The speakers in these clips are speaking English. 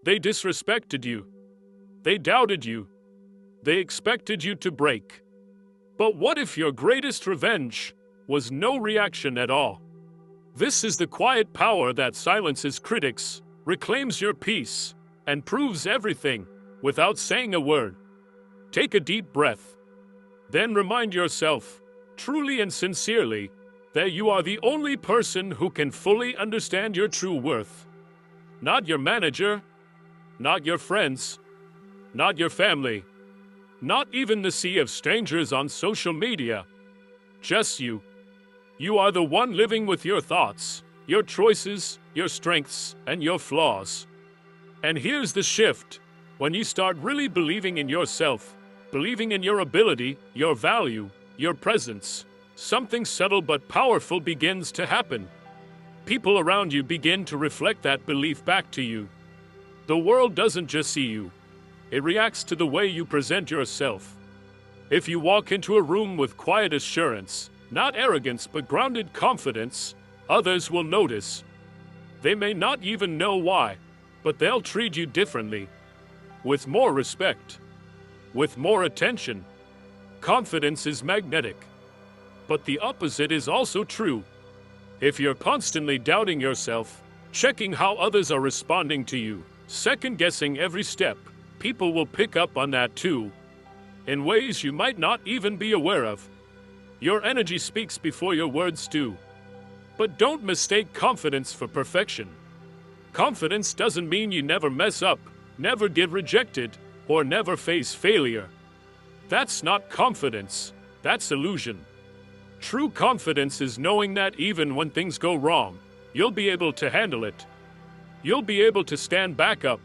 They disrespected you. They doubted you. They expected you to break. But what if your greatest revenge was no reaction at all? This is the quiet power that silences critics, reclaims your peace, and proves everything without saying a word. Take a deep breath. Then remind yourself, truly and sincerely, that you are the only person who can fully understand your true worth. Not your manager, not your friends, not your family, not even the sea of strangers on social media. Just you. You are the one living with your thoughts, your choices, your strengths, and your flaws. And here's the shift. When you start really believing in yourself, believing in your ability, your value, your presence, something subtle but powerful begins to happen. People around you begin to reflect that belief back to you. The world doesn't just see you. It reacts to the way you present yourself. If you walk into a room with quiet assurance, not arrogance but grounded confidence, others will notice. They may not even know why, but they'll treat you differently. With more respect. With more attention. Confidence is magnetic. But the opposite is also true. If you're constantly doubting yourself, checking how others are responding to you, second-guessing every step, people will pick up on that too, in ways you might not even be aware of. Your energy speaks before your words do. But don't mistake confidence for perfection. Confidence doesn't mean you never mess up, never get rejected, or never face failure. That's not confidence, that's illusion. True confidence is knowing that even when things go wrong, you'll be able to handle it. You'll be able to stand back up.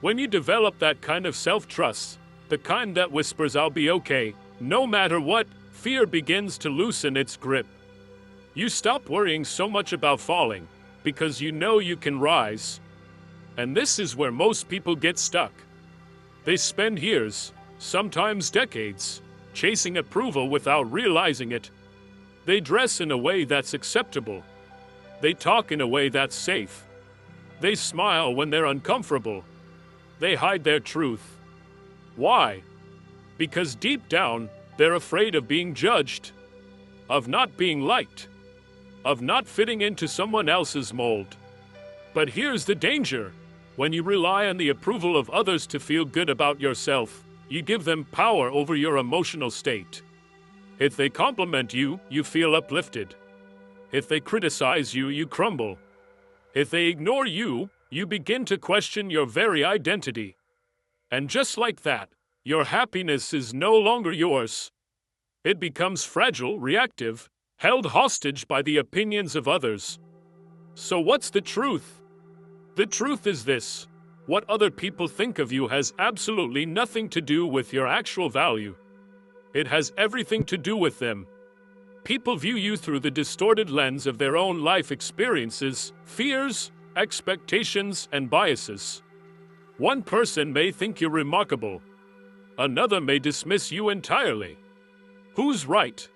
When you develop that kind of self-trust, the kind that whispers "I'll be okay," no matter what, fear begins to loosen its grip. You stop worrying so much about falling, because you know you can rise. And this is where most people get stuck. They spend years, sometimes decades, chasing approval without realizing it. They dress in a way that's acceptable. They talk in a way that's safe. They smile when they're uncomfortable. They hide their truth. Why? Because deep down, they're afraid of being judged, of not being liked, of not fitting into someone else's mold. But here's the danger. When you rely on the approval of others to feel good about yourself, you give them power over your emotional state. If they compliment you, you feel uplifted. If they criticize you, you crumble. If they ignore you, you begin to question your very identity. And just like that, your happiness is no longer yours. It becomes fragile, reactive, held hostage by the opinions of others. So what's the truth? The truth is this: what other people think of you has absolutely nothing to do with your actual value. It has everything to do with them. People view you through the distorted lens of their own life experiences, fears, expectations, and biases. One person may think you're remarkable. Another may dismiss you entirely. Who's right?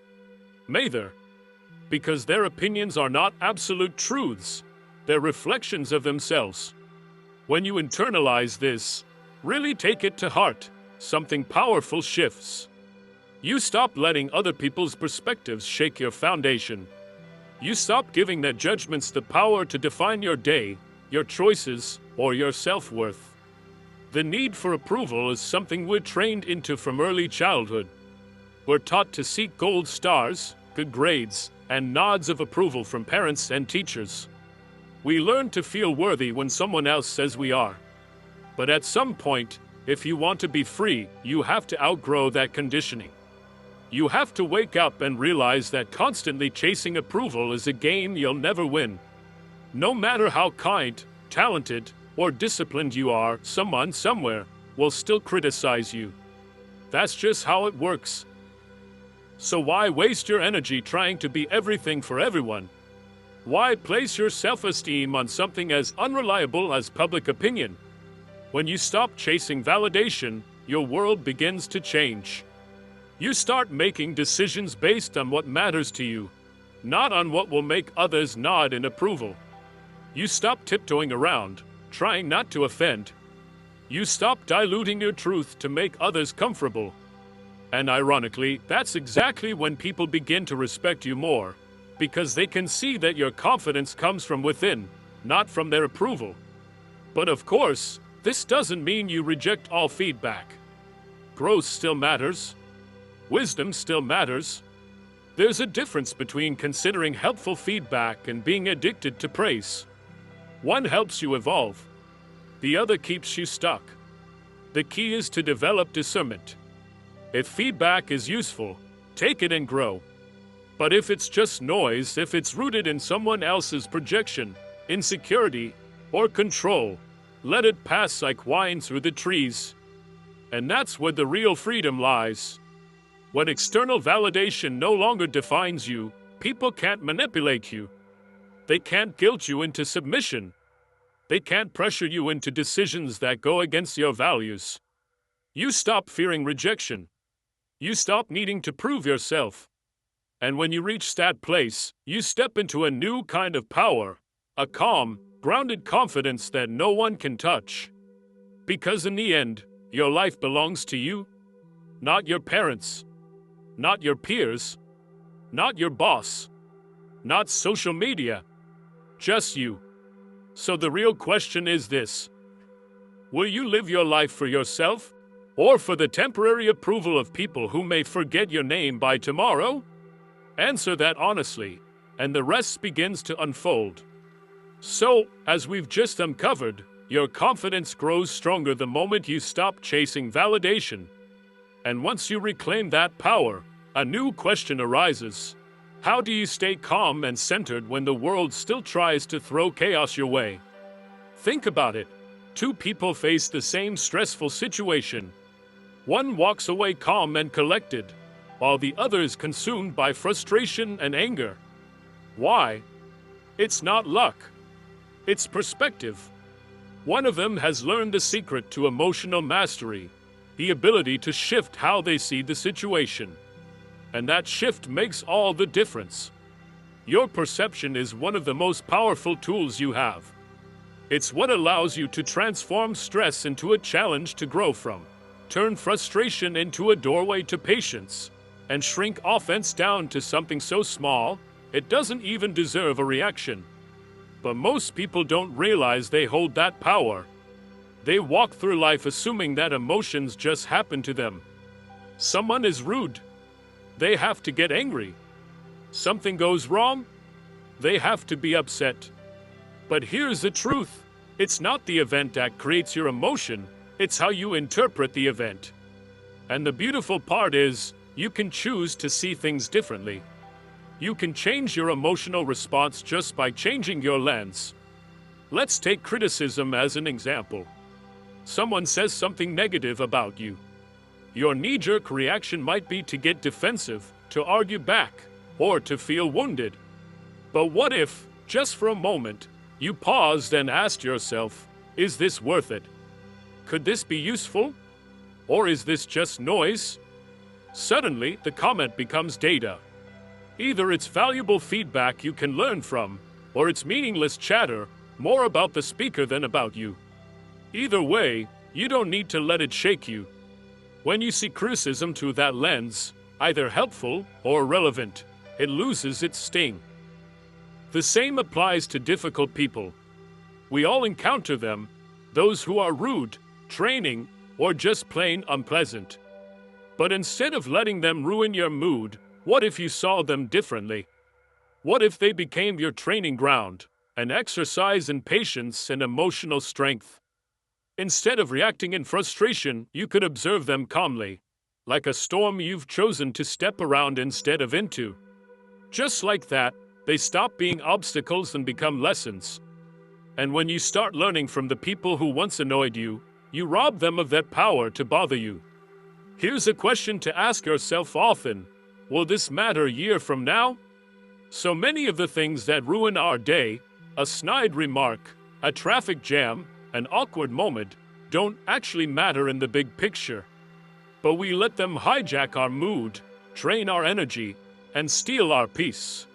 Neither. Because their opinions are not absolute truths. They're reflections of themselves. When you internalize this, really take it to heart, something powerful shifts. You stop letting other people's perspectives shake your foundation. You stop giving their judgments the power to define your day, your choices, or your self-worth. The need for approval is something we're trained into from early childhood. We're taught to seek gold stars, good grades, and nods of approval from parents and teachers. We learn to feel worthy when someone else says we are. But at some point, if you want to be free, you have to outgrow that conditioning. You have to wake up and realize that constantly chasing approval is a game you'll never win. No matter how kind, talented, or disciplined you are, someone somewhere will still criticize you. That's just how it works. So why waste your energy trying to be everything for everyone? Why place your self-esteem on something as unreliable as public opinion? When you stop chasing validation, your world begins to change. You start making decisions based on what matters to you, not on what will make others nod in approval. You stop tiptoeing around, trying not to offend. You stop diluting your truth to make others comfortable. And ironically, that's exactly when people begin to respect you more, because they can see that your confidence comes from within, not from their approval. But of course, this doesn't mean you reject all feedback. Growth still matters. Wisdom still matters. There's a difference between considering helpful feedback and being addicted to praise. One helps you evolve. The other keeps you stuck. The key is to develop discernment. If feedback is useful, take it and grow. But if it's just noise, if it's rooted in someone else's projection, insecurity, or control, let it pass like wine through the trees. And that's where the real freedom lies. When external validation no longer defines you, people can't manipulate you. They can't guilt you into submission. They can't pressure you into decisions that go against your values. You stop fearing rejection. You stop needing to prove yourself. And when you reach that place, you step into a new kind of power, a calm, grounded confidence that no one can touch. Because in the end, your life belongs to you, not your parents, not your peers, not your boss, not social media, just you. So the real question is this: will you live your life for yourself, or for the temporary approval of people who may forget your name by tomorrow? Answer that honestly, and the rest begins to unfold. So, as we've just uncovered, your confidence grows stronger the moment you stop chasing validation. And once you reclaim that power, a new question arises. How do you stay calm and centered when the world still tries to throw chaos your way? Think about it. Two people face the same stressful situation. One walks away calm and collected, while the other is consumed by frustration and anger. Why? It's not luck. It's perspective. One of them has learned the secret to emotional mastery, the ability to shift how they see the situation. And that shift makes all the difference. Your perception is one of the most powerful tools you have. It's what allows you to transform stress into a challenge to grow from, turn frustration into a doorway to patience, and shrink offense down to something so small it doesn't even deserve a reaction. But most people don't realize they hold that power. They walk through life assuming that emotions just happen to them. Someone is rude. They have to get angry. Something goes wrong. They have to be upset. But here's the truth. It's not the event that creates your emotion. It's how you interpret the event. And the beautiful part is, you can choose to see things differently. You can change your emotional response just by changing your lens. Let's take criticism as an example. Someone says something negative about you. Your knee-jerk reaction might be to get defensive, to argue back, or to feel wounded. But what if, just for a moment, you paused and asked yourself, is this worth it? Could this be useful? Or is this just noise? Suddenly, the comment becomes data. Either it's valuable feedback you can learn from, or it's meaningless chatter, more about the speaker than about you. Either way, you don't need to let it shake you. When you see criticism through that lens, either helpful or relevant, it loses its sting. The same applies to difficult people. We all encounter them, those who are rude, draining, or just plain unpleasant. But instead of letting them ruin your mood, what if you saw them differently? What if they became your training ground, an exercise in patience and emotional strength? Instead of reacting in frustration, you could observe them calmly, like a storm you've chosen to step around instead of into. Just like that, they stop being obstacles and become lessons. And when you start learning from the people who once annoyed you, you rob them of that power to bother you. Here's a question to ask yourself often. Will this matter a year from now? So many of the things that ruin our day, a snide remark, a traffic jam, an awkward moment, don't actually matter in the big picture. But we let them hijack our mood, drain our energy, and steal our peace.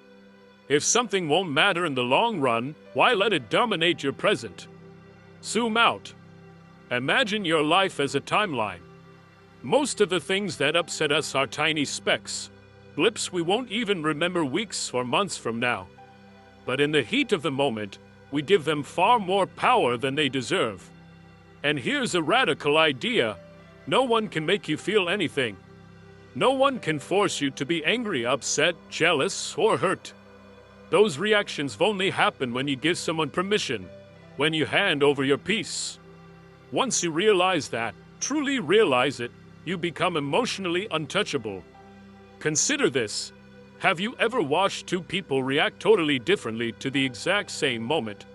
If something won't matter in the long run, why let it dominate your present? Zoom out. Imagine your life as a timeline. Most of the things that upset us are tiny specks, blips we won't even remember weeks or months from now. But in the heat of the moment, we give them far more power than they deserve. And here's a radical idea. No one can make you feel anything. No one can force you to be angry, upset, jealous, or hurt. Those reactions only happen when you give someone permission, when you hand over your peace. Once you realize that, truly realize it, you become emotionally untouchable. Consider this. Have you ever watched two people react totally differently to the exact same moment?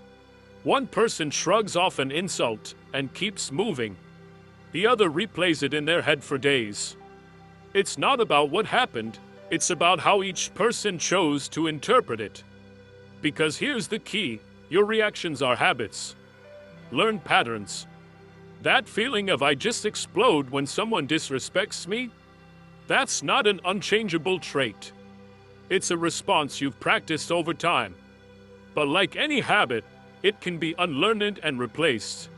One person shrugs off an insult and keeps moving. The other replays it in their head for days. It's not about what happened, it's about how each person chose to interpret it. Because here's the key, your reactions are habits. Learn patterns. That feeling of I just explode when someone disrespects me? That's not an unchangeable trait. It's a response you've practiced over time. But like any habit, it can be unlearned and replaced.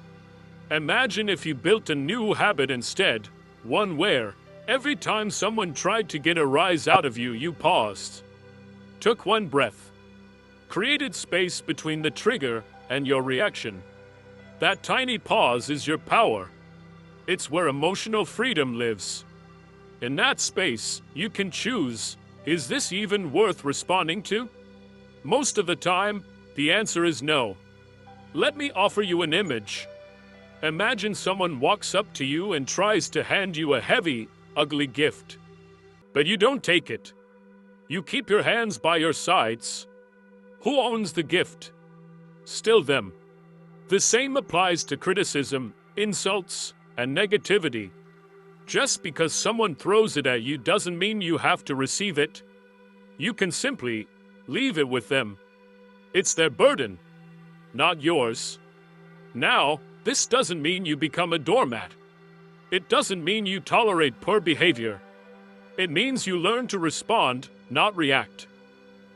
Imagine if you built a new habit instead, one where, every time someone tried to get a rise out of you, you paused, took one breath, created space between the trigger and your reaction. That tiny pause is your power. It's where emotional freedom lives. In that space, you can choose, is this even worth responding to? Most of the time, the answer is no. Let me offer you an image. Imagine someone walks up to you and tries to hand you a heavy, ugly gift. But you don't take it. You keep your hands by your sides. Who owns the gift? Still them. The same applies to criticism, insults, and negativity. Just because someone throws it at you doesn't mean you have to receive it. You can simply leave it with them. It's their burden, not yours. Now, this doesn't mean you become a doormat. It doesn't mean you tolerate poor behavior. It means you learn to respond, not react.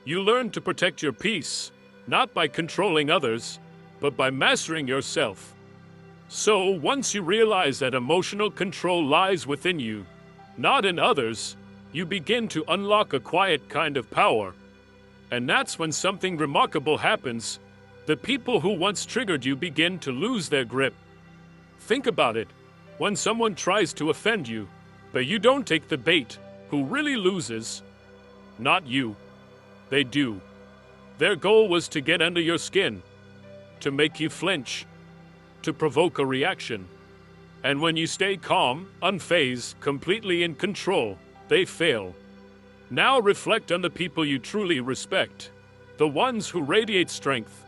You learn to protect your peace, not by controlling others, but by mastering yourself. So, once you realize that emotional control lies within you, not in others, you begin to unlock a quiet kind of power. And that's when something remarkable happens. The people who once triggered you begin to lose their grip. Think about it. When someone tries to offend you, but you don't take the bait, who really loses? Not you. They do. Their goal was to get under your skin, to make you flinch, to provoke a reaction. And when you stay calm, unfazed, completely in control, they fail. Now reflect on the people you truly respect, the ones who radiate strength.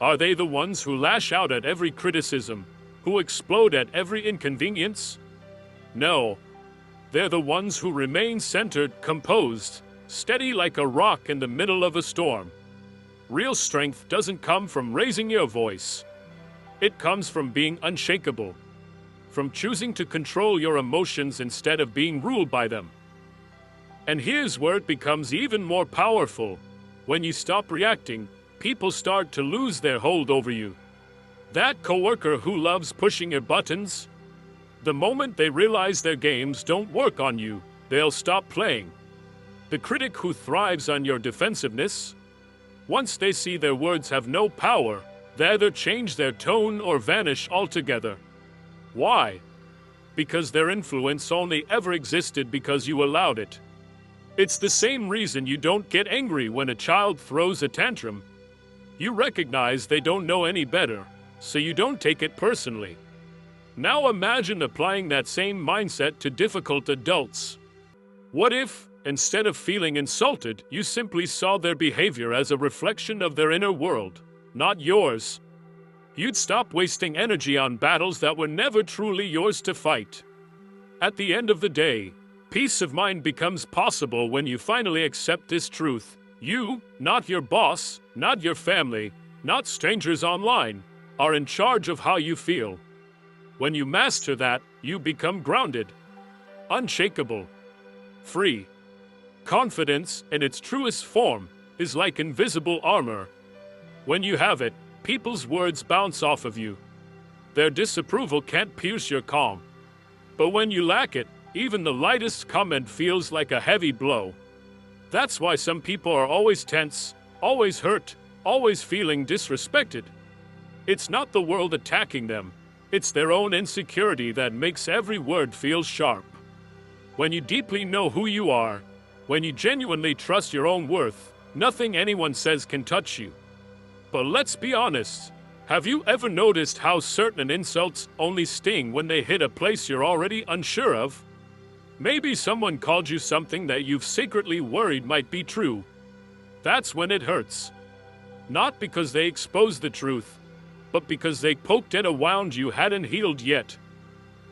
Are they the ones who lash out at every criticism, who explode at every inconvenience? No. They're the ones who remain centered, composed, steady like a rock in the middle of a storm. Real strength doesn't come from raising your voice. It comes from being unshakable, from choosing to control your emotions instead of being ruled by them. And here's where it becomes even more powerful. When you stop reacting, people start to lose their hold over you. That coworker who loves pushing your buttons, the moment they realize their games don't work on you, they'll stop playing. The critic who thrives on your defensiveness, once they see their words have no power, they either change their tone or vanish altogether. Why? Because their influence only ever existed because you allowed it. It's the same reason you don't get angry when a child throws a tantrum. You recognize they don't know any better, so you don't take it personally. Now imagine applying that same mindset to difficult adults. What if, instead of feeling insulted, you simply saw their behavior as a reflection of their inner world, not yours? You'd stop wasting energy on battles that were never truly yours to fight. At the end of the day, peace of mind becomes possible when you finally accept this truth. You, not your boss, not your family, not strangers online, are in charge of how you feel. When you master that, you become grounded, unshakable, free. Confidence, in its truest form, is like invisible armor. When you have it, people's words bounce off of you. Their disapproval can't pierce your calm. But when you lack it, even the lightest comment feels like a heavy blow. That's why some people are always tense, always hurt, always feeling disrespected. It's not the world attacking them. It's their own insecurity that makes every word feel sharp. When you deeply know who you are, when you genuinely trust your own worth, nothing anyone says can touch you. But let's be honest. Have you ever noticed how certain insults only sting when they hit a place you're already unsure of? Maybe someone called you something that you've secretly worried might be true. That's when it hurts. Not because they exposed the truth, but because they poked at a wound you hadn't healed yet.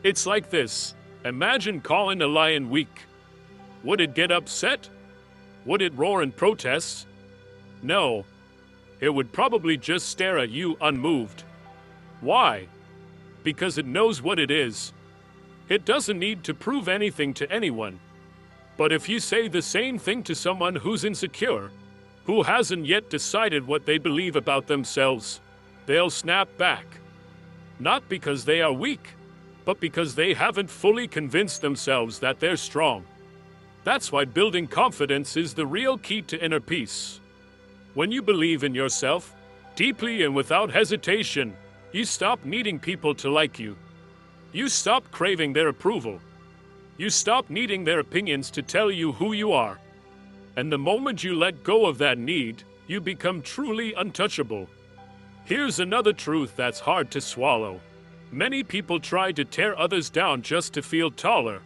It's like this. Imagine calling a lion weak. Would it get upset? Would it roar in protest? No. It would probably just stare at you unmoved. Why? Because it knows what it is. It doesn't need to prove anything to anyone. But if you say the same thing to someone who's insecure, who hasn't yet decided what they believe about themselves, they'll snap back. Not because they are weak, but because they haven't fully convinced themselves that they're strong. That's why building confidence is the real key to inner peace. When you believe in yourself, deeply and without hesitation, you stop needing people to like you. You stop craving their approval. You stop needing their opinions to tell you who you are. And the moment you let go of that need, you become truly untouchable. Here's another truth that's hard to swallow. Many people try to tear others down just to feel taller.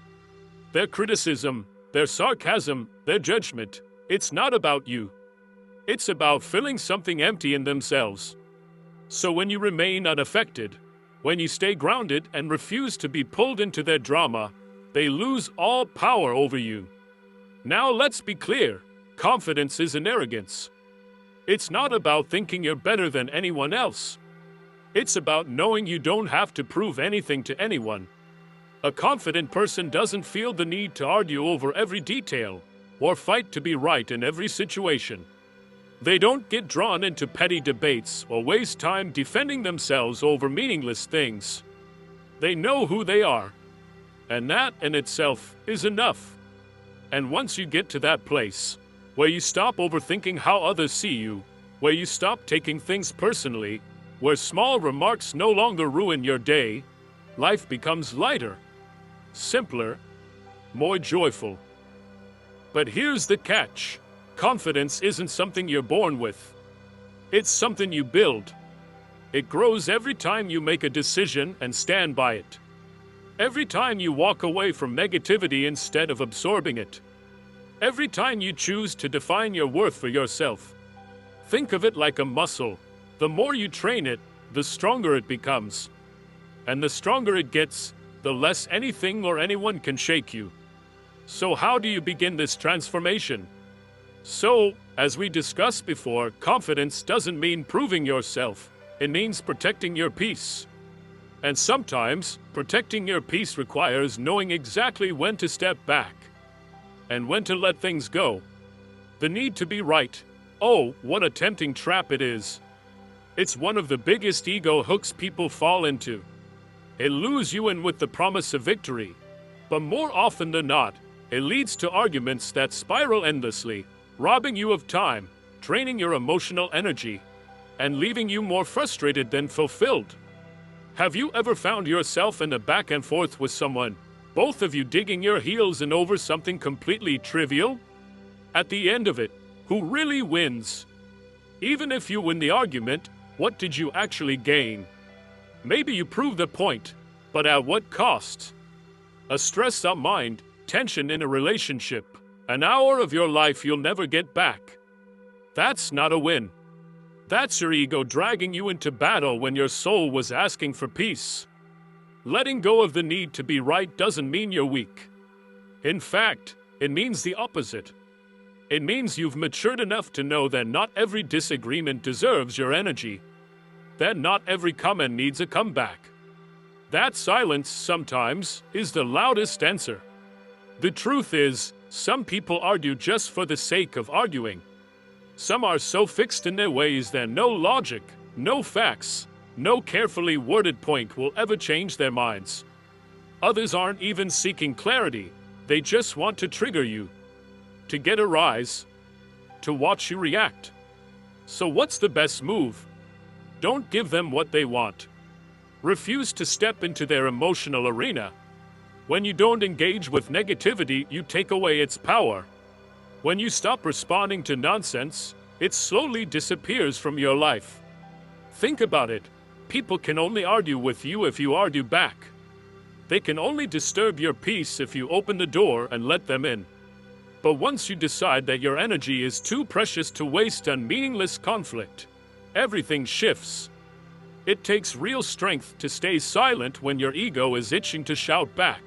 Their criticism, their sarcasm, their judgment, it's not about you. It's about filling something empty in themselves. So when you remain unaffected, when you stay grounded and refuse to be pulled into their drama, they lose all power over you. Now let's be clear, confidence isn't arrogance. It's not about thinking you're better than anyone else. It's about knowing you don't have to prove anything to anyone. A confident person doesn't feel the need to argue over every detail or fight to be right in every situation. They don't get drawn into petty debates or waste time defending themselves over meaningless things. They know who they are, and that in itself is enough. And once you get to that place, where you stop overthinking how others see you, where you stop taking things personally, where small remarks no longer ruin your day, life becomes lighter, simpler, more joyful. But here's the catch. Confidence isn't something you're born with. It's something you build. It grows every time you make a decision and stand by it. Every time you walk away from negativity instead of absorbing it. Every time you choose to define your worth for yourself. Think of it like a muscle. The more you train it, the stronger it becomes. And the stronger it gets, the less anything or anyone can shake you. So how do you begin this transformation? So, as we discussed before, confidence doesn't mean proving yourself. It means protecting your peace. And sometimes, protecting your peace requires knowing exactly when to step back and when to let things go. The need to be right. Oh, what a tempting trap it is. It's one of the biggest ego hooks people fall into. It lures you in with the promise of victory. But more often than not, it leads to arguments that spiral endlessly, robbing you of time, draining your emotional energy, and leaving you more frustrated than fulfilled. Have you ever found yourself in a back and forth with someone, both of you digging your heels in over something completely trivial? At the end of it, who really wins? Even if you win the argument, what did you actually gain? Maybe you proved the point, but at what cost? A stressed out mind, tension in a relationship, an hour of your life you'll never get back. That's not a win. That's your ego dragging you into battle when your soul was asking for peace. Letting go of the need to be right doesn't mean you're weak. In fact, it means the opposite. It means you've matured enough to know that not every disagreement deserves your energy. That not every comment needs a comeback. That silence, sometimes, is the loudest answer. The truth is, some people argue just for the sake of arguing. Some are so fixed in their ways that no logic, no facts, No carefully worded point will ever change their minds. Others aren't even seeking clarity, they just want to trigger you, to get a rise, to watch you react. So what's the best move? Don't give them what they want. Refuse to step into their emotional arena. When you don't engage with negativity, you take away its power. When you stop responding to nonsense, it slowly disappears from your life. Think about it. People can only argue with you if you argue back. They can only disturb your peace if you open the door and let them in. But once you decide that your energy is too precious to waste on meaningless conflict, everything shifts. It takes real strength to stay silent when your ego is itching to shout back.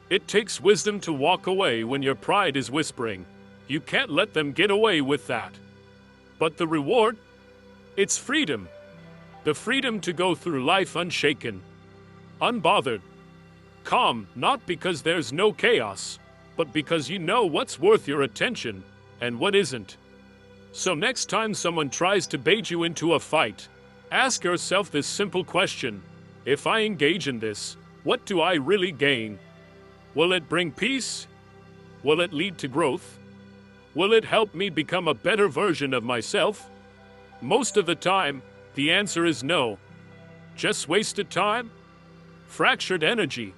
It takes wisdom to walk away when your pride is whispering. You can't let them get away with that. But the reward? It's freedom. The freedom to go through life unshaken, unbothered, calm, not because there's no chaos, but because you know what's worth your attention and what isn't. So next time someone tries to bait you into a fight, ask yourself this simple question: if I engage in this, what do I really gain? Will it bring peace? Will it lead to growth? Will it help me become a better version of myself? Most of the time, the answer is no. Just wasted time, fractured energy,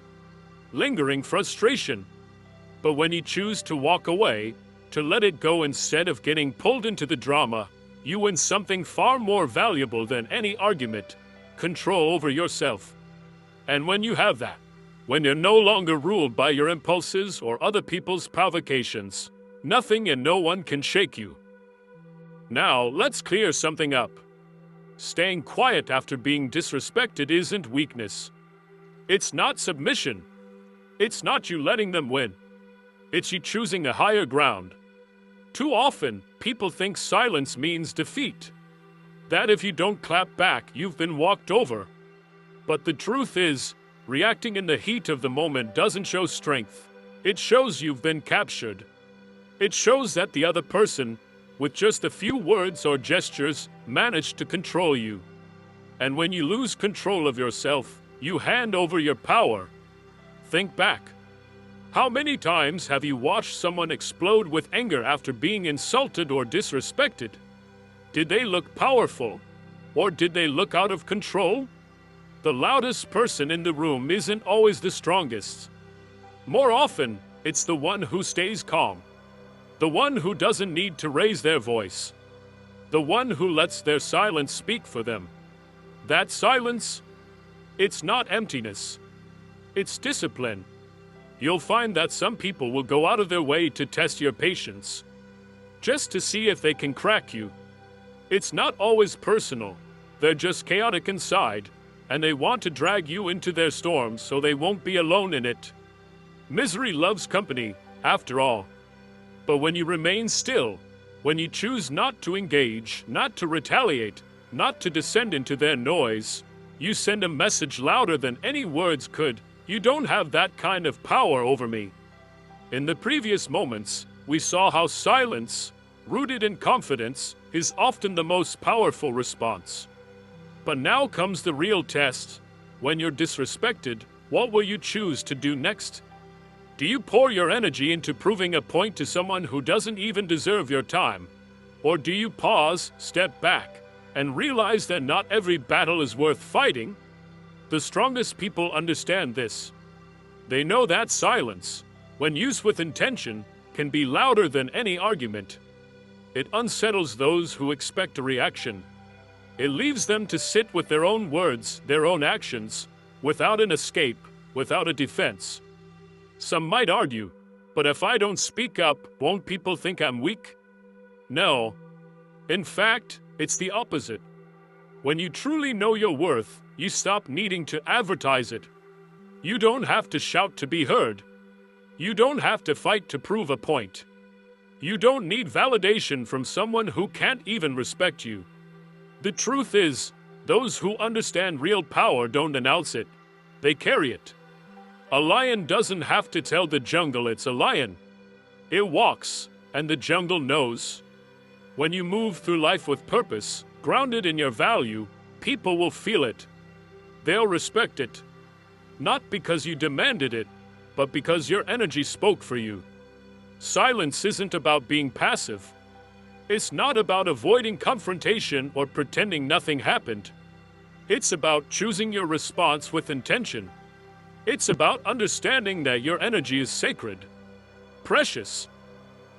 lingering frustration. But when you choose to walk away, to let it go instead of getting pulled into the drama, you win something far more valuable than any argument: control over yourself. And when you have that, when you're no longer ruled by your impulses or other people's provocations, nothing and no one can shake you. Now, let's clear something up. Staying quiet after being disrespected isn't weakness. It's not submission. It's not you letting them win. It's you choosing a higher ground. Too often, people think silence means defeat. That if you don't clap back, you've been walked over. But the truth is, reacting in the heat of the moment doesn't show strength. It shows you've been captured. It shows that the other person, with just a few words or gestures, managed to control you. And when you lose control of yourself, you hand over your power. Think back. How many times have you watched someone explode with anger after being insulted or disrespected? Did they look powerful? Or did they look out of control? The loudest person in the room isn't always the strongest. More often, it's the one who stays calm. The one who doesn't need to raise their voice. The one who lets their silence speak for them. That silence, it's not emptiness. It's discipline. You'll find that some people will go out of their way to test your patience, just to see if they can crack you. It's not always personal. They're just chaotic inside, and they want to drag you into their storm so they won't be alone in it. Misery loves company, after all. But when you remain still, when you choose not to engage, not to retaliate, not to descend into their noise, you send a message louder than any words could. You don't have that kind of power over me. In the previous moments, we saw how silence, rooted in confidence, is often the most powerful response. But now comes the real test. When you're disrespected, what will you choose to do next? Do you pour your energy into proving a point to someone who doesn't even deserve your time? Or do you pause, step back, and realize that not every battle is worth fighting? The strongest people understand this. They know that silence, when used with intention, can be louder than any argument. It unsettles those who expect a reaction. It leaves them to sit with their own words, their own actions, without an escape, without a defense. Some might argue, but if I don't speak up, won't people think I'm weak? No. In fact, it's the opposite. When you truly know your worth, you stop needing to advertise it. You don't have to shout to be heard. You don't have to fight to prove a point. You don't need validation from someone who can't even respect you. The truth is, those who understand real power don't announce it. They carry it. A lion doesn't have to tell the jungle it's a lion. It walks, and the jungle knows. When you move through life with purpose, grounded in your value, People will feel it. They'll respect it. Not because you demanded it, but because your energy spoke for you. Silence isn't about being passive. It's not about avoiding confrontation or pretending nothing happened. It's about choosing your response with intention. It's about understanding that your energy is sacred, precious,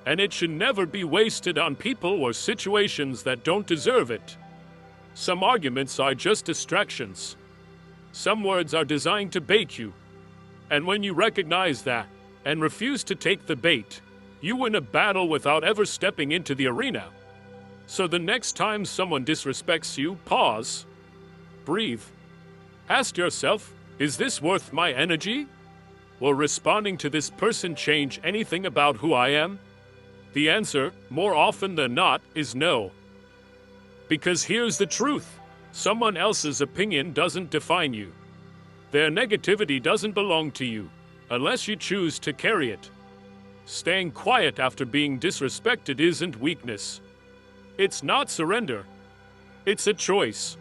and it should never be wasted on people or situations that don't deserve it. Some arguments are just distractions. Some words are designed to bait you. And when you recognize that and refuse to take the bait, you win a battle without ever stepping into the arena. So the next time someone disrespects you, pause, breathe. Ask yourself, is this worth my energy? Will responding to this person change anything about who I am? The answer, more often than not, is no. Because here's the truth. Someone else's opinion doesn't define you. Their negativity doesn't belong to you, unless you choose to carry it. Staying quiet after being disrespected isn't weakness. It's not surrender. It's a choice.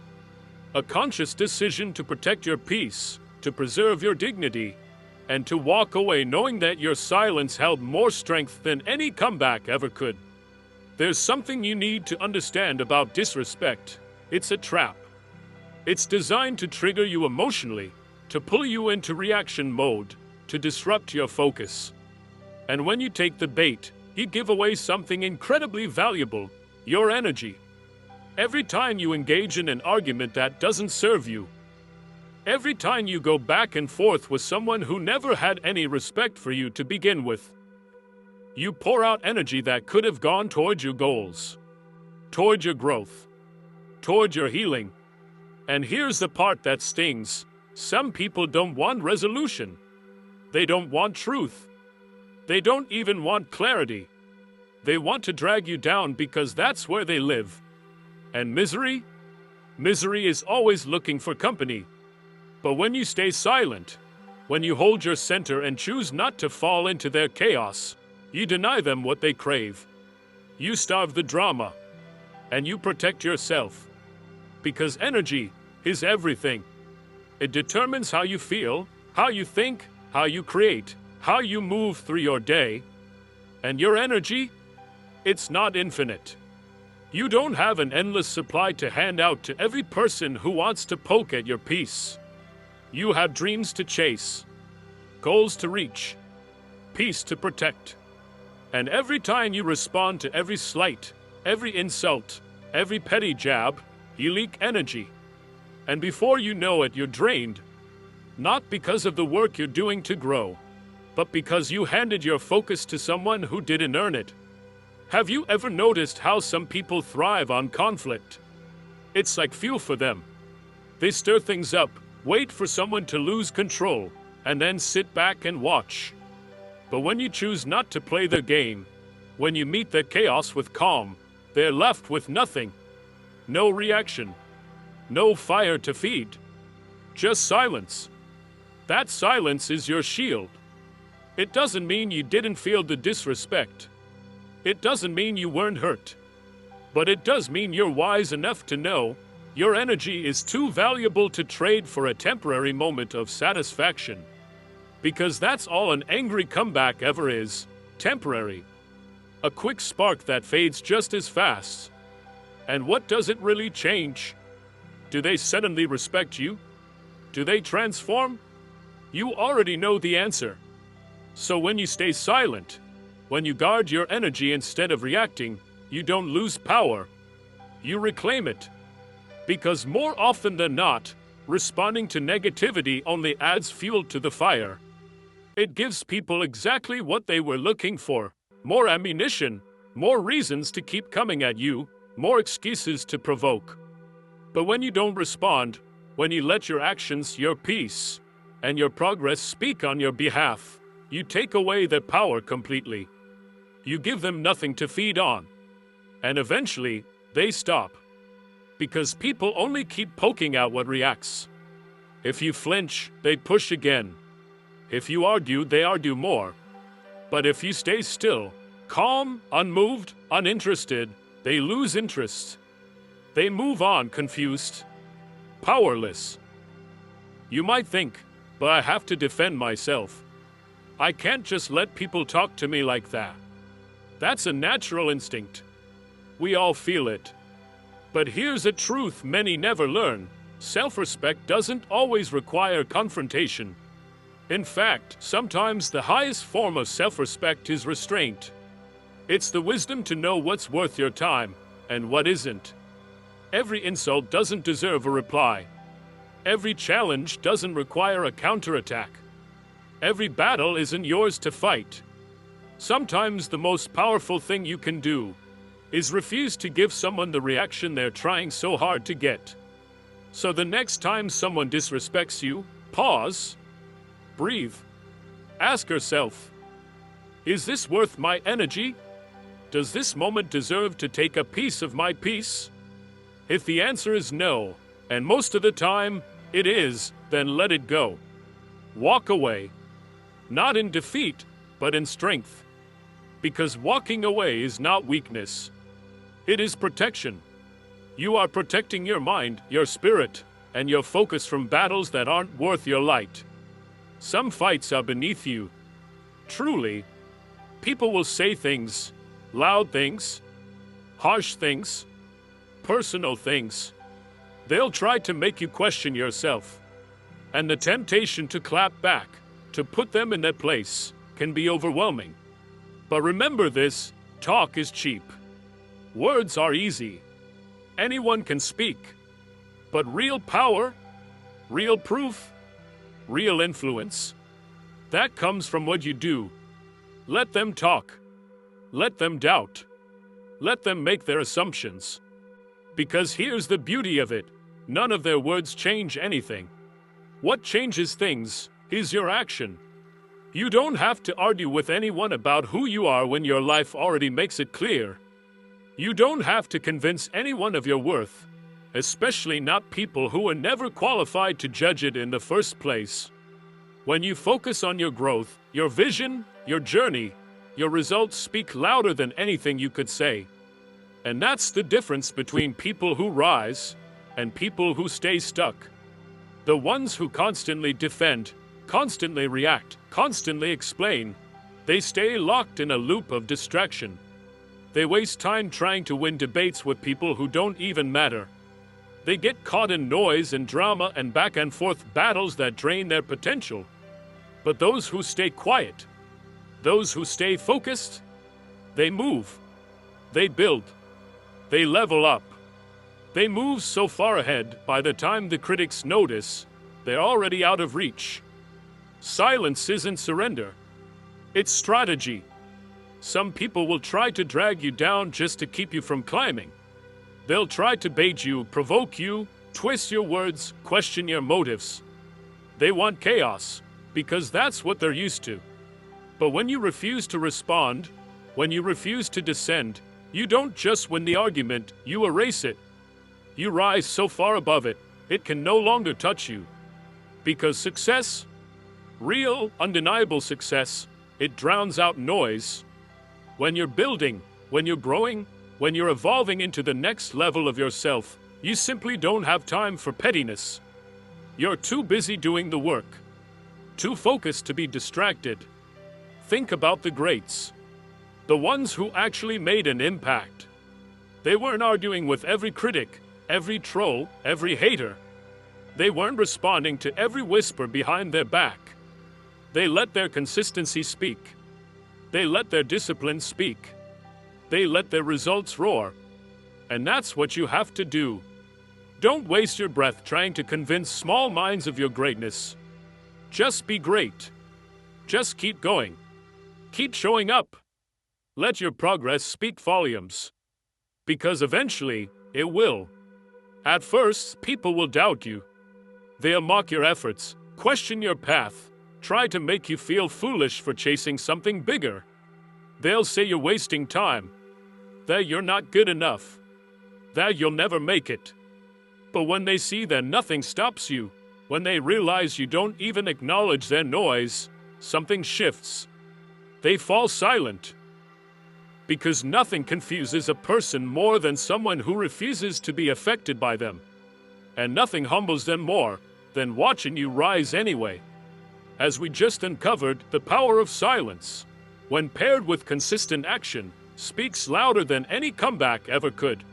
A conscious decision to protect your peace, to preserve your dignity, and to walk away knowing that your silence held more strength than any comeback ever could. There's something you need to understand about disrespect. It's a trap. It's designed to trigger you emotionally, to pull you into reaction mode, to disrupt your focus. And when you take the bait, you give away something incredibly valuable, your energy. Every time you engage in an argument that doesn't serve you, every time you go back and forth with someone who never had any respect for you to begin with, you pour out energy that could have gone toward your goals, toward your growth, toward your healing. And here's the part that stings. Some people don't want resolution. They don't want truth. They don't even want clarity. They want to drag you down because that's where they live. And misery? Misery is always looking for company. But when you stay silent, when you hold your center and choose not to fall into their chaos, you deny them what they crave. You starve the drama, and you protect yourself. Because energy is everything. It determines how you feel, how you think, how you create, how you move through your day. And your energy? It's not infinite. You don't have an endless supply to hand out to every person who wants to poke at your peace. You have dreams to chase, goals to reach, peace to protect. And every time you respond to every slight, every insult, every petty jab, you leak energy. And before you know it, you're drained. Not because of the work you're doing to grow, but because you handed your focus to someone who didn't earn it. Have you ever noticed how some people thrive on conflict? It's like fuel for them. They stir things up, wait for someone to lose control, and then sit back and watch. But when you choose not to play their game, when you meet their chaos with calm, they're left with nothing. No reaction. No fire to feed. Just silence. That silence is your shield. It doesn't mean you didn't feel the disrespect. It doesn't mean you weren't hurt. But it does mean you're wise enough to know your energy is too valuable to trade for a temporary moment of satisfaction. Because that's all an angry comeback ever is, temporary. A quick spark that fades just as fast. And what does it really change? Do they suddenly respect you? Do they transform? You already know the answer. So when you stay silent, when you guard your energy instead of reacting, you don't lose power. You reclaim it. Because more often than not, responding to negativity only adds fuel to the fire. It gives people exactly what they were looking for. More ammunition, more reasons to keep coming at you, more excuses to provoke. But when you don't respond, when you let your actions, your peace, and your progress speak on your behalf, you take away their power completely. You give them nothing to feed on. And eventually, they stop. Because people only keep poking at what reacts. If you flinch, they push again. If you argue, they argue more. But if you stay still, calm, unmoved, uninterested, they lose interest. They move on confused. powerless. You might think, but I have to defend myself. I can't just let people talk to me like that. That's a natural instinct. We all feel it. But here's a truth many never learn. Self-respect doesn't always require confrontation. In fact, sometimes the highest form of self-respect is restraint. It's the wisdom to know what's worth your time and what isn't. Every insult doesn't deserve a reply. Every challenge doesn't require a counterattack. Every battle isn't yours to fight. Sometimes the most powerful thing you can do is refuse to give someone the reaction they're trying so hard to get. So the next time someone disrespects you, pause, breathe, ask yourself, is this worth my energy? Does this moment deserve to take a piece of my peace? If the answer is no, and most of the time it is, then let it go. Walk away. Not in defeat, but in strength. Because walking away is not weakness. It is protection. You are protecting your mind, your spirit, and your focus from battles that aren't worth your light. Some fights are beneath you. Truly, people will say things, loud things, harsh things, personal things. They'll try to make you question yourself. And the temptation to clap back, to put them in their place, can be overwhelming. But remember this, talk is cheap. Words are easy. Anyone can speak. But real power, real proof, real influence, that comes from what you do. Let them talk. Let them doubt. Let them make their assumptions. Because here's the beauty of it. None of their words change anything. What changes things is your action. You don't have to argue with anyone about who you are when your life already makes it clear. You don't have to convince anyone of your worth, especially not people who were never qualified to judge it in the first place. When you focus on your growth, your vision, your journey, your results speak louder than anything you could say. And that's the difference between people who rise and people who stay stuck. The ones who constantly defend, constantly react, constantly explain, they stay locked in a loop of distraction. They waste time trying to win debates with people who don't even matter. They get caught in noise and drama and back and forth battles that drain their potential. But those who stay quiet, those who stay focused, they move, they build, they level up. They move so far ahead, by the time the critics notice, they're already out of reach. Silence isn't surrender. It's strategy. Some people will try to drag you down just to keep you from climbing. They'll try to bait you, provoke you, twist your words, question your motives. They want chaos, because that's what they're used to. But when you refuse to respond, when you refuse to descend, you don't just win the argument, you erase it. You rise so far above it, it can no longer touch you. Because success, real, undeniable success, it drowns out noise. When you're building, when you're growing, when you're evolving into the next level of yourself, you simply don't have time for pettiness. You're too busy doing the work. Too focused to be distracted. Think about the greats. The ones who actually made an impact. They weren't arguing with every critic, every troll, every hater. They weren't responding to every whisper behind their back. They let their consistency speak. They let their discipline speak. They let their results roar. And that's what you have to do. Don't waste your breath trying to convince small minds of your greatness. Just be great. Just keep going. Keep showing up. Let your progress speak volumes. Because eventually, it will. At first, people will doubt you. They'll mock your efforts, question your path, try to make you feel foolish for chasing something bigger. They'll say you're wasting time, that you're not good enough, that you'll never make it. But when they see that nothing stops you, when they realize you don't even acknowledge their noise, something shifts. They fall silent. Because nothing confuses a person more than someone who refuses to be affected by them. And nothing humbles them more than watching you rise anyway. As we just uncovered, the power of silence, when paired with consistent action, speaks louder than any comeback ever could.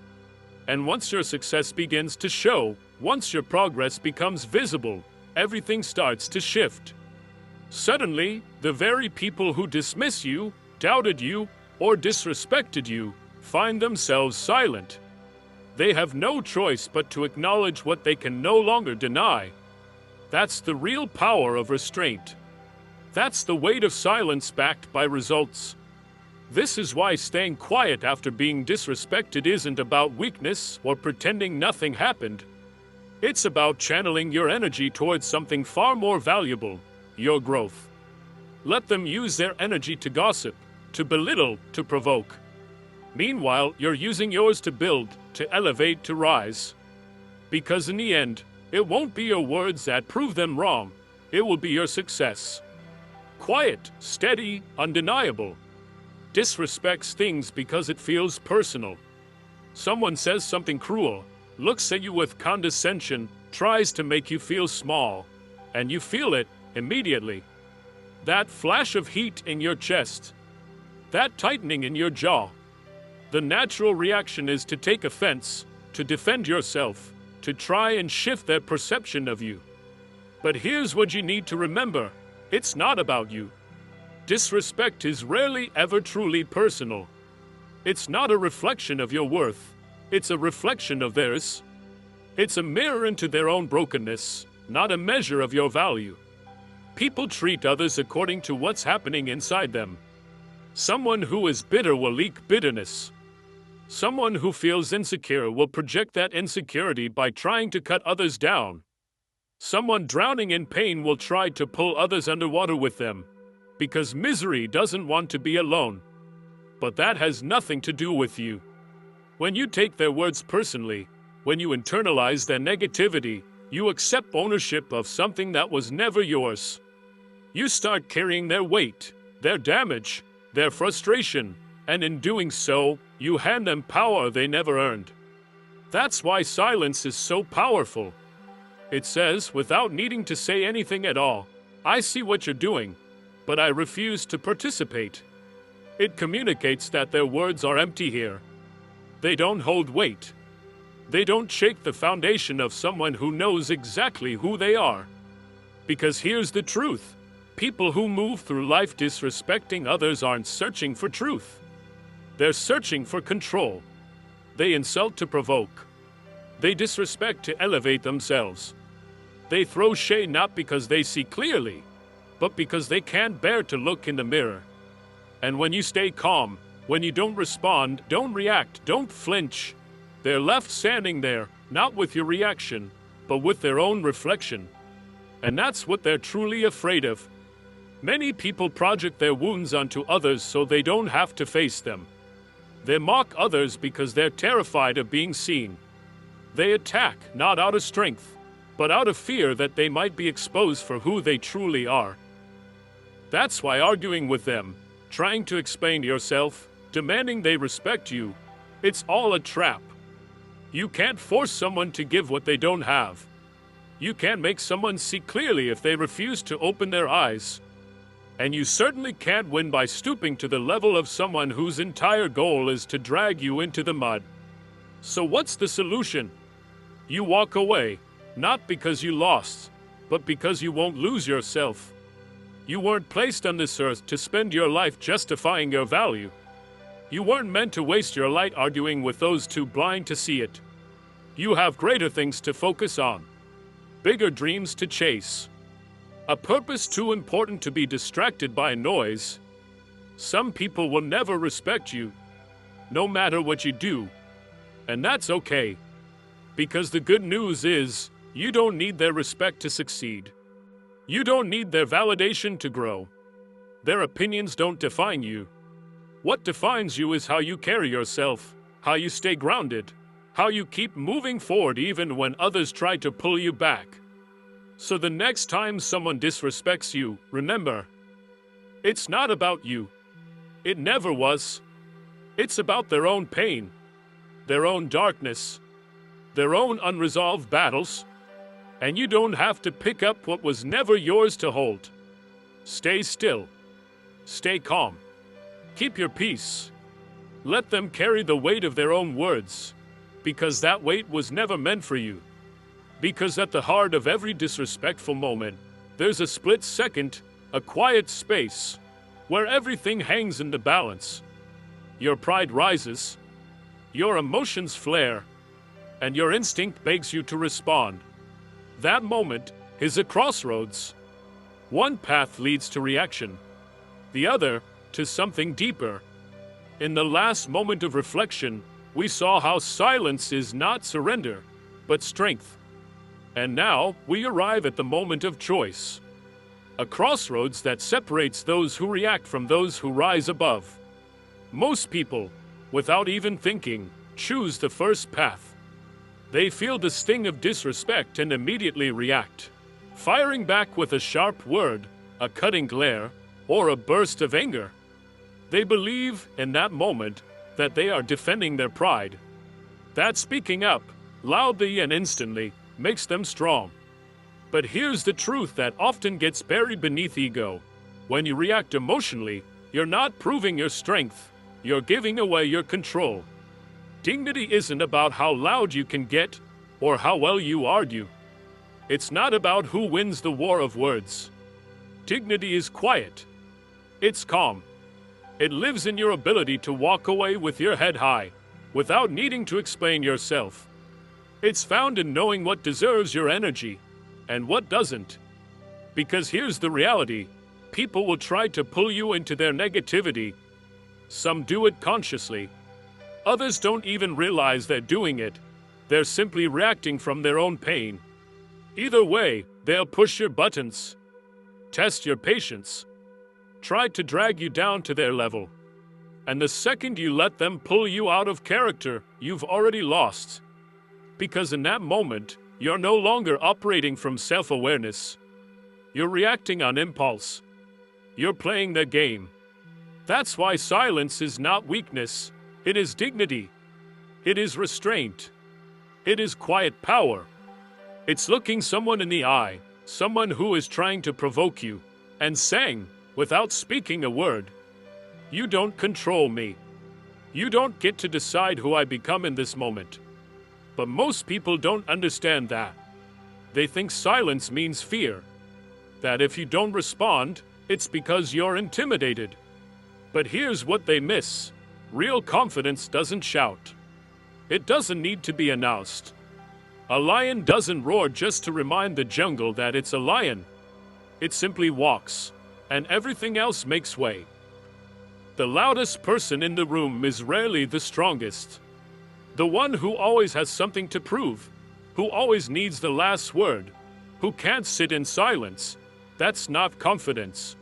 And once your success begins to show, once your progress becomes visible, everything starts to shift. Suddenly, the very people who dismiss you, doubted you, or disrespected you find themselves silent. They have no choice but to acknowledge what they can no longer deny. That's the real power of restraint. That's the weight of silence backed by results. This is why staying quiet after being disrespected isn't about weakness or pretending nothing happened. It's about channeling your energy towards something far more valuable, your growth. Let them use their energy to gossip, to belittle, to provoke. Meanwhile, you're using yours to build, to elevate, to rise. Because in the end, it won't be your words that prove them wrong. It will be your success. Quiet, steady, undeniable. Disrespect stings because it feels personal. Someone says something cruel, looks at you with condescension, tries to make you feel small, and you feel it immediately. That flash of heat in your chest, that tightening in your jaw. The natural reaction is to take offense, to defend yourself, to try and shift their perception of you. But here's what you need to remember. It's not about you. Disrespect is rarely ever truly personal. It's not a reflection of your worth. It's a reflection of theirs. It's a mirror into their own brokenness, not a measure of your value. People treat others according to what's happening inside them. Someone who is bitter will leak bitterness. Someone who feels insecure will project that insecurity by trying to cut others down. Someone drowning in pain will try to pull others underwater with them, because misery doesn't want to be alone. But that has nothing to do with you. When you take their words personally, when you internalize their negativity, you accept ownership of something that was never yours. You start carrying their weight, their damage, their frustration, and in doing so, you hand them power they never earned. That's why silence is so powerful. It says, without needing to say anything at all, I see what you're doing, but I refuse to participate. It communicates that their words are empty here. They don't hold weight. They don't shake the foundation of someone who knows exactly who they are. Because here's the truth. People who move through life disrespecting others aren't searching for truth. They're searching for control. They insult to provoke. They disrespect to elevate themselves. They throw shade not because they see clearly, but because they can't bear to look in the mirror. And when you stay calm, when you don't respond, don't react, don't flinch, they're left standing there, not with your reaction, but with their own reflection. And that's what they're truly afraid of. Many people project their wounds onto others so they don't have to face them. They mock others because they're terrified of being seen. They attack not out of strength, but out of fear that they might be exposed for who they truly are. That's why arguing with them, trying to explain yourself, demanding they respect you, it's all a trap. You can't force someone to give what they don't have. You can't make someone see clearly if they refuse to open their eyes. And you certainly can't win by stooping to the level of someone whose entire goal is to drag you into the mud. So what's the solution? You walk away, not because you lost, but because you won't lose yourself. You weren't placed on this earth to spend your life justifying your value. You weren't meant to waste your light arguing with those too blind to see it. You have greater things to focus on, bigger dreams to chase, a purpose too important to be distracted by noise. Some people will never respect you, no matter what you do, and that's okay. Because the good news is, you don't need their respect to succeed. You don't need their validation to grow. Their opinions don't define you. What defines you is how you carry yourself, how you stay grounded, how you keep moving forward even when others try to pull you back. So the next time someone disrespects you, remember, it's not about you. It never was. It's about their own pain, their own darkness, their own unresolved battles, and you don't have to pick up what was never yours to hold. Stay still. Stay calm. Keep your peace. Let them carry the weight of their own words, because that weight was never meant for you. Because at the heart of every disrespectful moment, there's a split second, a quiet space, where everything hangs in the balance. Your pride rises, your emotions flare, and your instinct begs you to respond. That moment is a crossroads. One path leads to reaction, the other to something deeper. In the last moment of reflection, we saw how silence is not surrender, but strength. And now we arrive at the moment of choice. A crossroads that separates those who react from those who rise above. Most people, without even thinking, choose the first path. They feel the sting of disrespect and immediately react, firing back with a sharp word, a cutting glare, or a burst of anger. They believe in that moment that they are defending their pride. That speaking up, loudly and instantly, makes them strong. But here's the truth that often gets buried beneath ego. When you react emotionally, you're not proving your strength, you're giving away your control. Dignity isn't about how loud you can get or how well you argue. It's not about who wins the war of words. Dignity is quiet. It's calm. It lives in your ability to walk away with your head high, without needing to explain yourself. It's found in knowing what deserves your energy, and what doesn't. Because here's the reality, people will try to pull you into their negativity. Some do it consciously. Others don't even realize they're doing it. They're simply reacting from their own pain. Either way, they'll push your buttons, test your patience, try to drag you down to their level. And the second you let them pull you out of character, you've already lost. Because in that moment, you're no longer operating from self-awareness. You're reacting on impulse. You're playing the game. That's why silence is not weakness. It is dignity. It is restraint. It is quiet power. It's looking someone in the eye, someone who is trying to provoke you, and saying, without speaking a word, "You don't control me. You don't get to decide who I become in this moment." But most people don't understand that. They think silence means fear. That if you don't respond, it's because you're intimidated. But here's what they miss. Real confidence doesn't shout. It doesn't need to be announced. A lion doesn't roar just to remind the jungle that it's a lion. It simply walks, and everything else makes way. The loudest person in the room is rarely the strongest. The one who always has something to prove, who always needs the last word, who can't sit in silence, that's not confidence.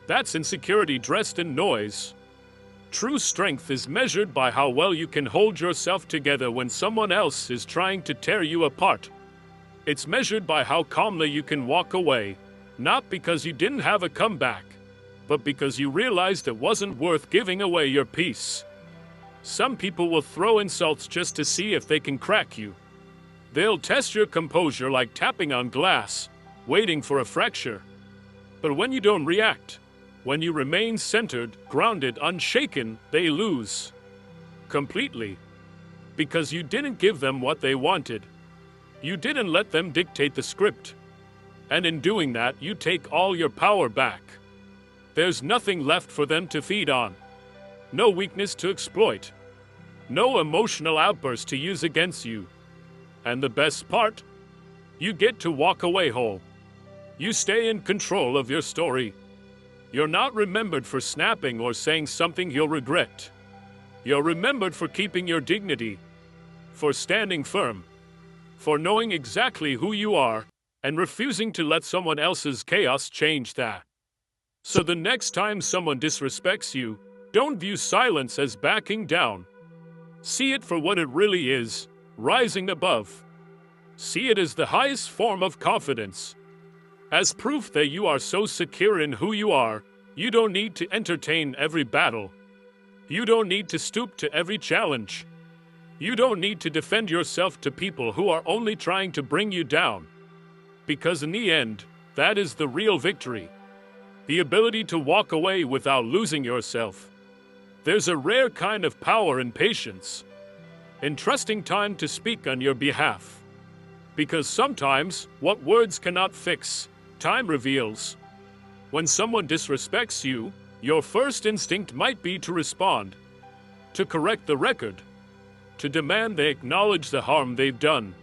That's insecurity dressed in noise. True strength is measured by how well you can hold yourself together when someone else is trying to tear you apart. It's measured by how calmly you can walk away, not because you didn't have a comeback, but because you realized it wasn't worth giving away your peace. Some people will throw insults just to see if they can crack you. They'll test your composure like tapping on glass, waiting for a fracture. But when you don't react, when you remain centered, grounded, unshaken, they lose. Completely. Because you didn't give them what they wanted. You didn't let them dictate the script. And in doing that, you take all your power back. There's nothing left for them to feed on. No weakness to exploit. No emotional outburst to use against you. And the best part? You get to walk away whole. You stay in control of your story. You're not remembered for snapping or saying something you'll regret. You're remembered for keeping your dignity, for standing firm, for knowing exactly who you are, and refusing to let someone else's chaos change that. So the next time someone disrespects you, don't view silence as backing down. See it for what it really is, rising above. See it as the highest form of confidence. As proof that you are so secure in who you are, you don't need to entertain every battle. You don't need to stoop to every challenge. You don't need to defend yourself to people who are only trying to bring you down. Because in the end, that is the real victory. The ability to walk away without losing yourself. There's a rare kind of power in patience, in trusting time to speak on your behalf. Because sometimes, what words cannot fix, time reveals. When someone disrespects you, your first instinct might be to respond, to correct the record, to demand they acknowledge the harm they've done.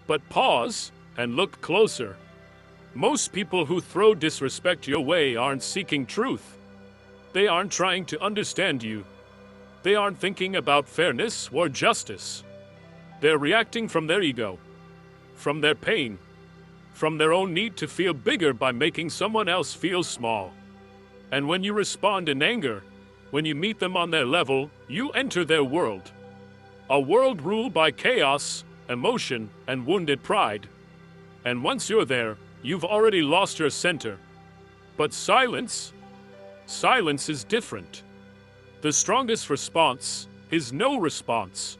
But pause and look closer. Most people who throw disrespect your way aren't seeking truth. They aren't trying to understand you. They aren't thinking about fairness or justice. They're reacting from their ego, from their pain, from their own need to feel bigger by making someone else feel small. And when you respond in anger, when you meet them on their level, you enter their world. A world ruled by chaos, emotion, and wounded pride. And once you're there, you've already lost your center. But silence is different. The strongest response is no response.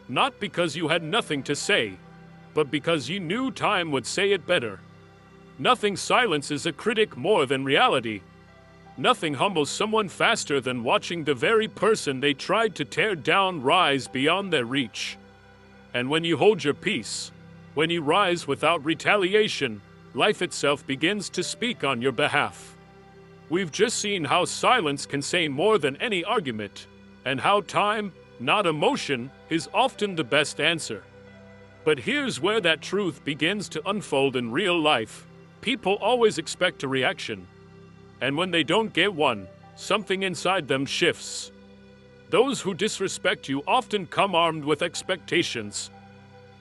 Not because you had nothing to say, but because you knew time would say it better. Nothing silences a critic more than reality. Nothing humbles someone faster than watching the very person they tried to tear down rise beyond their reach. And when you hold your peace, when you rise without retaliation, life itself begins to speak on your behalf. We've just seen how silence can say more than any argument, and how time, not emotion, is often the best answer. But here's where that truth begins to unfold in real life. People always expect a reaction. And when they don't get one, something inside them shifts. Those who disrespect you often come armed with expectations.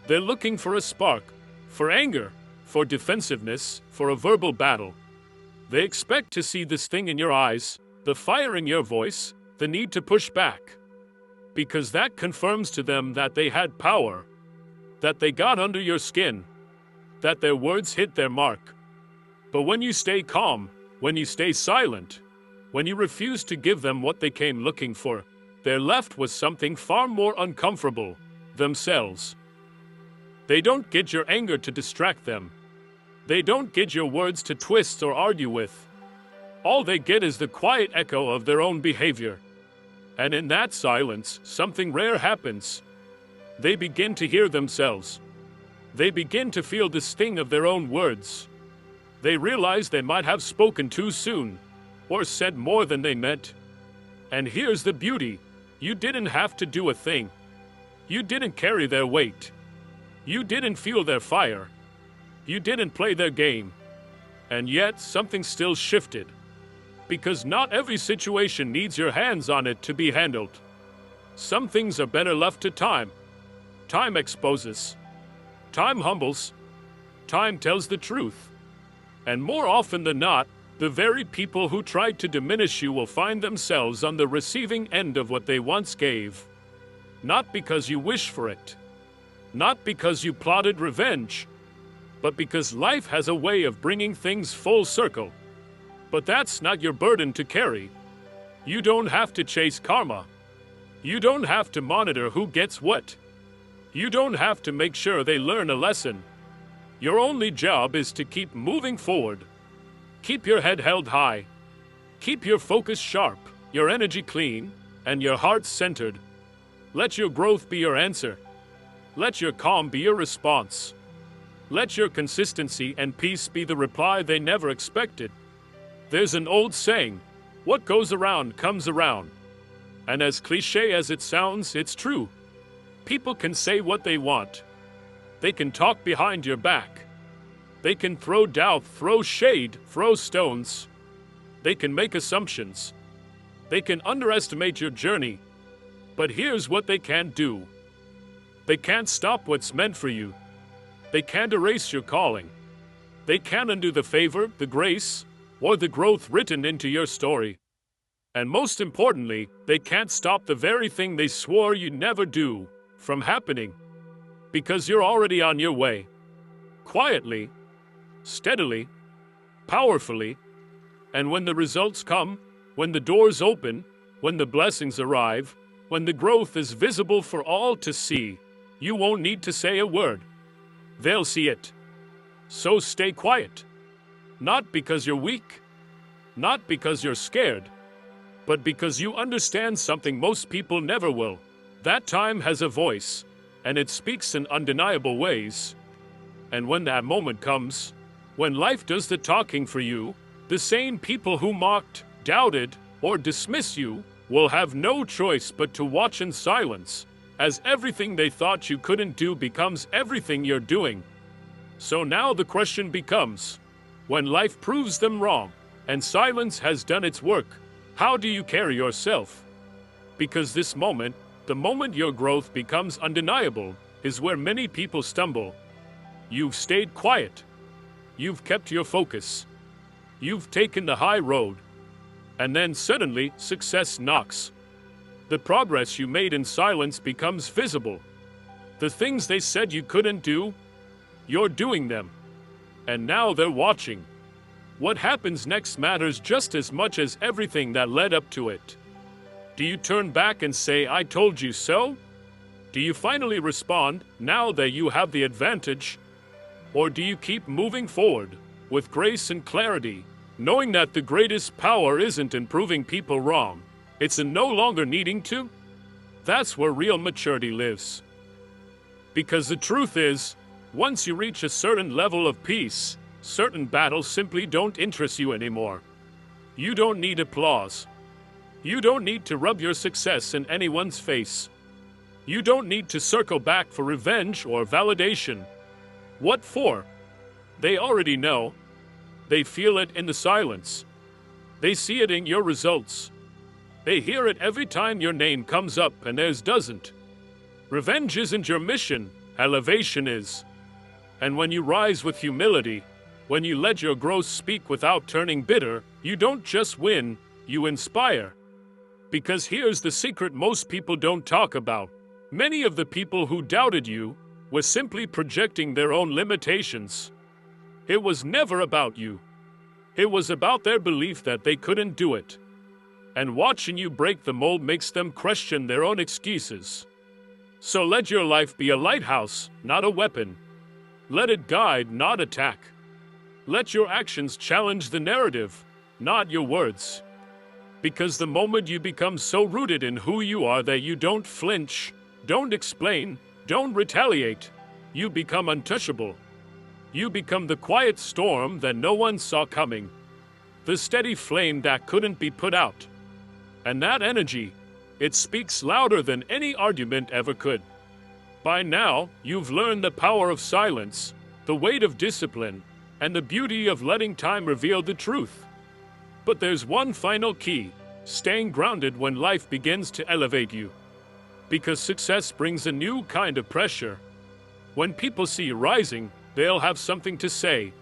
They're looking for a spark, for anger, for defensiveness, for a verbal battle. They expect to see this thing in your eyes, the fire in your voice, the need to push back. Because that confirms to them that they had power, that they got under your skin, that their words hit their mark. But when you stay calm, when you stay silent, when you refuse to give them what they came looking for, they're left with something far more uncomfortable, themselves. They don't get your anger to distract them. They don't get your words to twist or argue with. All they get is the quiet echo of their own behavior. And in that silence, something rare happens. They begin to hear themselves. They begin to feel the sting of their own words. They realize they might have spoken too soon, or said more than they meant. And here's the beauty. You didn't have to do a thing. You didn't carry their weight. You didn't fuel their fire. You didn't play their game. And yet, something still shifted. Because not every situation needs your hands on it to be handled. Some things are better left to time. Time exposes. Time humbles. Time tells the truth. And more often than not, the very people who tried to diminish you will find themselves on the receiving end of what they once gave. Not because you wish for it. Not because you plotted revenge. But because life has a way of bringing things full circle. But that's not your burden to carry. You don't have to chase karma. You don't have to monitor who gets what. You don't have to make sure they learn a lesson. Your only job is to keep moving forward. Keep your head held high. Keep your focus sharp, your energy clean, and your heart centered. Let your growth be your answer. Let your calm be your response. Let your consistency and peace be the reply they never expected. There's an old saying, what goes around comes around. And as cliché as it sounds, it's true. People can say what they want. They can talk behind your back. They can throw doubt, throw shade, throw stones. They can make assumptions. They can underestimate your journey. But here's what they can't do. They can't stop what's meant for you. They can't erase your calling. They can't undo the favor, the grace, or the growth written into your story. And most importantly, they can't stop the very thing they swore you'd never do from happening. Because you're already on your way. Quietly, steadily, powerfully. And when the results come, when the doors open, when the blessings arrive, When the growth is visible for all to see, you won't need to say a word. They'll see it. So stay quiet. Not because you're weak, not because you're scared, but because you understand something most people never will. That time has a voice, and it speaks in undeniable ways. And when that moment comes, when life does the talking for you, the same people who mocked, doubted, or dismissed you will have no choice but to watch in silence, as everything they thought you couldn't do becomes everything you're doing. So now the question becomes, when life proves them wrong, and silence has done its work, how do you carry yourself? Because this moment, the moment your growth becomes undeniable, is where many people stumble. You've stayed quiet. You've kept your focus. You've taken the high road. And then suddenly, success knocks. The progress you made in silence becomes visible. The things they said you couldn't do, you're doing them. And now they're watching. What happens next matters just as much as everything that led up to it. Do you turn back and say, "I told you so"? Do you finally respond, now that you have the advantage? Or do you keep moving forward, with grace and clarity, knowing that the greatest power isn't in proving people wrong, it's in no longer needing to? That's where real maturity lives. Because the truth is, once you reach a certain level of peace, certain battles simply don't interest you anymore. You don't need applause. You don't need to rub your success in anyone's face. You don't need to circle back for revenge or validation. What for? They already know. They feel it in the silence. They see it in your results. They hear it every time your name comes up and theirs doesn't. Revenge isn't your mission, elevation is. And when you rise with humility, when you let your growth speak without turning bitter, you don't just win, you inspire. Because here's the secret most people don't talk about. Many of the people who doubted you were simply projecting their own limitations. It was never about you. It was about their belief that they couldn't do it. And watching you break the mold makes them question their own excuses. So let your life be a lighthouse, not a weapon. Let it guide, not attack. Let your actions challenge the narrative, not your words. Because the moment you become so rooted in who you are that you don't flinch, don't explain, don't retaliate, you become untouchable. You become the quiet storm that no one saw coming. The steady flame that couldn't be put out. And that energy, it speaks louder than any argument ever could. By now, you've learned the power of silence, the weight of discipline, and the beauty of letting time reveal the truth. But there's one final key, staying grounded when life begins to elevate you. Because success brings a new kind of pressure. When people see you rising, they'll have something to say.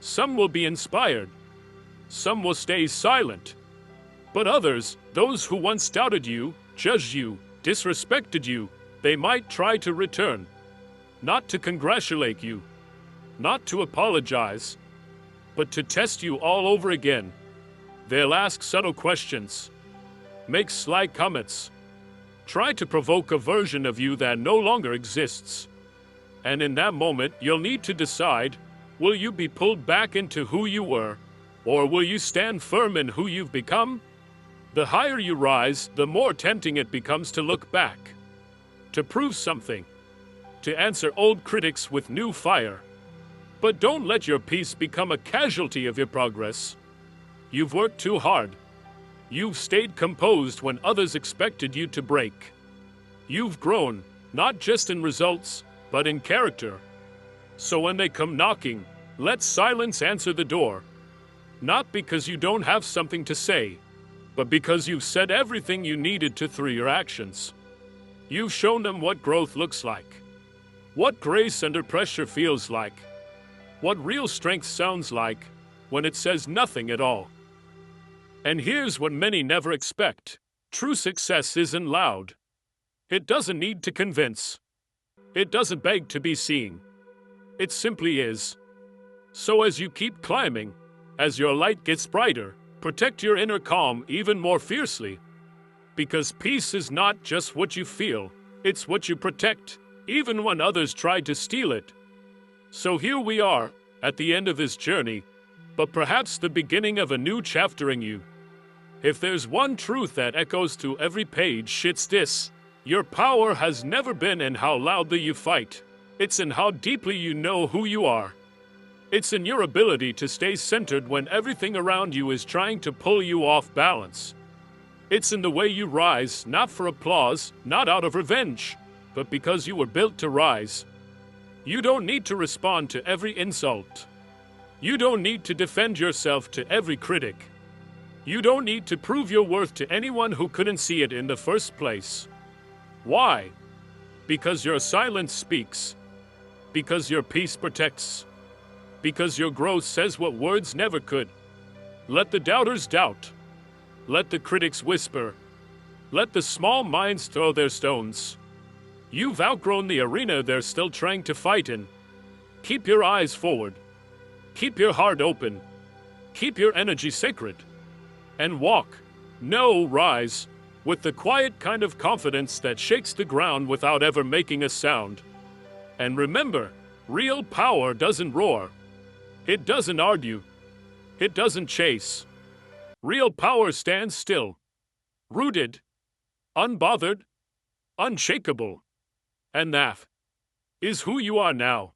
Some will be inspired. Some will stay silent. But others, those who once doubted you, judged you, disrespected you, they might try to return. Not to congratulate you, not to apologize, but to test you all over again. They'll ask subtle questions, make sly comments, try to provoke a version of you that no longer exists. And in that moment, you'll need to decide, will you be pulled back into who you were, or will you stand firm in who you've become? The higher you rise, the more tempting it becomes to look back, to prove something, to answer old critics with new fire. But don't let your peace become a casualty of your progress. You've worked too hard. You've stayed composed when others expected you to break. You've grown, not just in results, but in character. So when they come knocking, let silence answer the door. Not because you don't have something to say, but because you've said everything you needed to through your actions. You've shown them what growth looks like, what grace under pressure feels like, what real strength sounds like when it says nothing at all. And here's what many never expect. True success isn't loud. It doesn't need to convince. It doesn't beg to be seen. It simply is. So as you keep climbing, as your light gets brighter, protect your inner calm even more fiercely. Because peace is not just what you feel, it's what you protect, even when others try to steal it. So here we are, at the end of this journey, but perhaps the beginning of a new chapter in you. If there's one truth that echoes through every page, it's this: your power has never been in how loudly you fight. It's in how deeply you know who you are. It's in your ability to stay centered when everything around you is trying to pull you off balance. It's in the way you rise, not for applause, not out of revenge, but because you were built to rise. You don't need to respond to every insult. You don't need to defend yourself to every critic. You don't need to prove your worth to anyone who couldn't see it in the first place. Why? Because your silence speaks. Because your peace protects. Because your growth says what words never could. Let the doubters doubt. Let the critics whisper. Let the small minds throw their stones. You've outgrown the arena they're still trying to fight in. Keep your eyes forward. Keep your heart open. Keep your energy sacred. And walk, no rise, with the quiet kind of confidence that shakes the ground without ever making a sound. And remember, real power doesn't roar. It doesn't argue. It doesn't chase. Real power stands still, rooted, unbothered, unshakable. And that is who you are now.